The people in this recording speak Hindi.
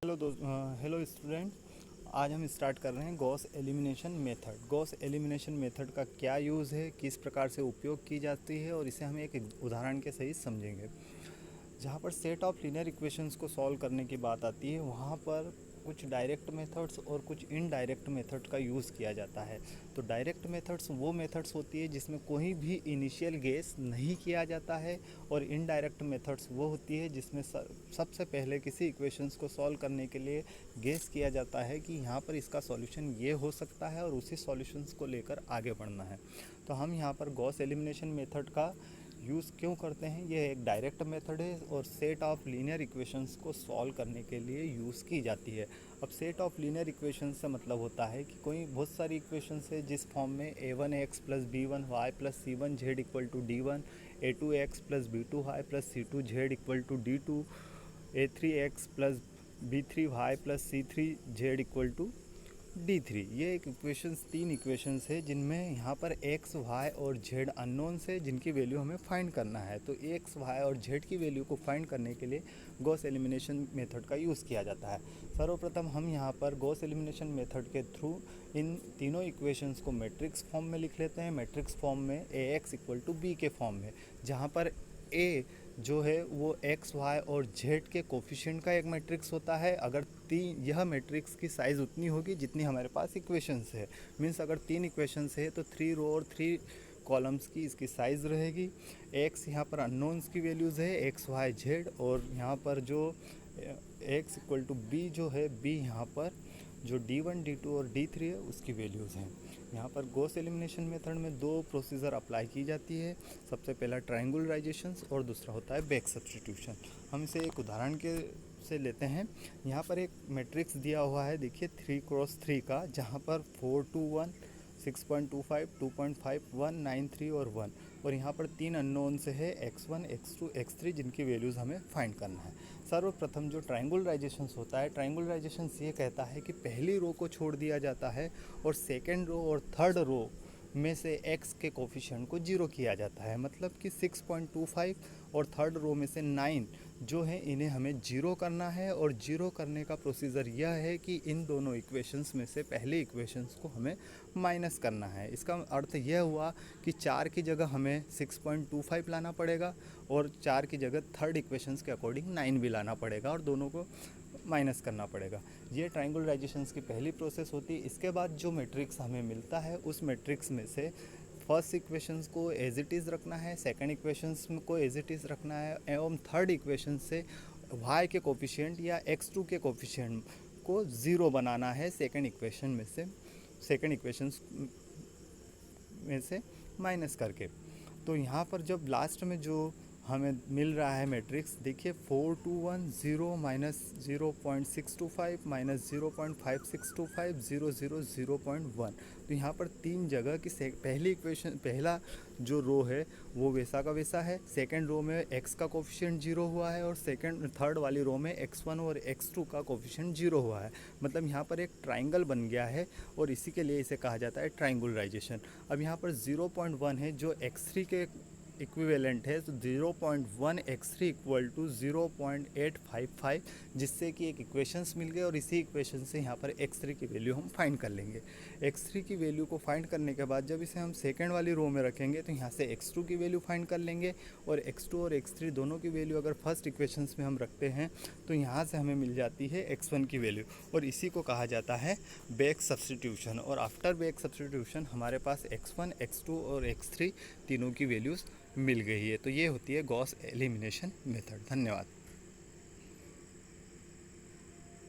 Hello student. आज हम स्टार्ट कर रहे हैं Gauss elimination method. Gauss elimination method का क्या यूज़ है, किस प्रकार से उपयोग की जाती है, और इसे हम एक उदाहरण के सहित समझेंगे। जहाँ पर सेट ऑफ लीनियर इक्वेशंस को सॉल्व करने की बात आती है, वहाँ पर कुछ डायरेक्ट मेथड्स और कुछ इनडायरेक्ट मेथड का यूज़ किया जाता है। तो डायरेक्ट मेथड्स वो मेथड्स होती है जिसमें कोई भी इनिशियल गेस नहीं किया जाता है, और इनडायरेक्ट मेथड्स वो होती है जिसमें सबसे पहले किसी इक्वेशंस को सॉल्व करने के लिए गेस किया जाता है कि यहाँ पर इसका सॉल्यूशन ये हो सकता है और उसी सॉल्यूशंस को लेकर आगे बढ़ना है। तो हम यहाँ पर गॉस एलिमिनेशन मेथड का यूज़ क्यों करते हैं? यह एक डायरेक्ट मेथड है और सेट ऑफ लीनियर इक्वेशंस को सॉल्व करने के लिए यूज़ की जाती है। अब सेट ऑफ लीनियर इक्वेशंस से मतलब होता है कि कोई बहुत सारी इक्वेशंस है जिस फॉर्म में a1x plus b1y plus c1z equal to d1, a2x plus b2y plus c2z equal to d2, a3x plus b3y plus c3z equal to D3। ये एक तीन इक्वेशंस है जिनमें यहाँ पर x, y और z अननोन्स है जिनकी वैल्यू हमें फाइंड करना है। तो x, y और z की वैल्यू को फाइंड करने के लिए गॉस एलिमिनेशन मेथड का यूज़ किया जाता है। सर्वप्रथम हम यहाँ पर गॉस एलिमिनेशन मेथड के थ्रू इन तीनों इक्वेशंस को मैट्रिक्स फॉर्म में लिख लेते हैं। मैट्रिक्स फॉर्म में ax इक्वल टू b के फॉर्म में, जहाँ पर a जो है वो x, y और z के कोफिशिएंट का एक मैट्रिक्स होता है। अगर यह मैट्रिक्स की साइज़ उतनी होगी जितनी हमारे पास इक्वेशंस है। मीन्स अगर 3 इक्वेशंस है तो 3 रो और 3 कॉलम्स की इसकी साइज़ रहेगी। x यहाँ पर अननोन्स की वैल्यूज़ है x, y, z, और यहाँ पर जो x इक्वल टू b जो है b यहाँ पर जो d1, d2 और d3 है उसकी वैल्यूज़ हैं। यहाँ पर गॉस एलिमिनेशन मेथड में दो प्रोसीजर अप्लाई की जाती है। सबसे पहला ट्रायंगुलराइजेशन और दूसरा होता है बैक सब्स्टिट्यूशन। हम इसे एक उदाहरण के से लेते हैं। यहाँ पर एक मैट्रिक्स दिया हुआ है, देखिए 3x3 का, जहाँ पर 4, 2, 1, 6.25, 2.5, 1, 9, 3 और 1, और यहाँ पर 3 अननोन से है x1, x2, x3 जिनकी वैल्यूज़ हमें फाइंड करना है। सर्वप्रथम जो ट्रायंगुलराइजेशंस होता है, ट्रायंगुलराइजेशंस ये कहता है कि पहली रो को छोड़ दिया जाता है और सेकेंड रो और थर्ड रो में से x के कोफिशिएंट को 0 किया जाता है। मतलब कि 6.25 और थर्ड रो में से 9 जो है इन्हें हमें 0 करना है, और 0 करने का प्रोसीजर यह है कि इन दोनों इक्वेशंस में से पहले इक्वेशंस को हमें माइनस करना है। इसका अर्थ यह हुआ कि 4 की जगह हमें 6.25 लाना पड़ेगा और 4 की जगह थर्ड इक्वेशंस के अकॉर्डिंग 9 भी लाना पड़ेगा और दोनों को माइनस करना पड़ेगा। ये ट्रायंगुलराइजेशंस की पहली प्रोसेस होती है। इसके बाद जो मैट्रिक्स हमें मिलता है उस मैट्रिक्स में से फर्स्ट इक्वेशंस को एज इट इज़ रखना है, सेकंड इक्वेशंस को एज इट इज़ रखना है, एवं थर्ड इक्वेशन से y के कोफिशिएंट या x2 के कोफिशिएंट को 0 बनाना है सेकंड इक्वेशंस में से माइनस करके। तो यहाँ पर जब लास्ट में जो हमें मिल रहा है मैट्रिक्स, देखिए 4, 2, 1, 0 माइनस 0.625 माइनस 0.5625 0, 0, 0.1। तो यहाँ पर 3 जगह की पहली इक्वेशन, पहला जो रो है वो वैसा का वैसा है। सेकंड रो में x का कोफिशिएंट 0 हुआ है और थर्ड वाली रो में x1 और x2 का कोफिशिएंट 0 हुआ है। मतलब यहाँ पर एक ट्राइंगल बन गया है और इसी के लिए इसे कहा जाता है ट्रायंगुलराइजेशन। अब यहाँ पर 0.1 है जो x3 के इक्विवेलेंट है, तो 0.1 x3 इक्वल टू 0.855, जिससे कि एक इक्वेशंस मिल गए और इसी इक्वेशन से यहाँ पर x3 की वैल्यू हम फाइंड कर लेंगे। x3 की वैल्यू को फाइंड करने के बाद जब इसे हम सेकेंड वाली रो में रखेंगे तो यहाँ से x2 की वैल्यू फाइंड कर लेंगे, और x2 और x3 दोनों की वैल्यू अगर फर्स्ट इक्वेशंस में हम रखते हैं तो यहाँ से हमें मिल जाती है x1 की वैल्यू, और इसी को कहा जाता है बैक सब्स्टिट्यूशन। और आफ्टर बैक सब्स्टिट्यूशन हमारे पास x1, x2 और x3 तीनों की वैल्यूज़ मिल गई है। तो ये होती है गॉस एलिमिनेशन मेथड। धन्यवाद।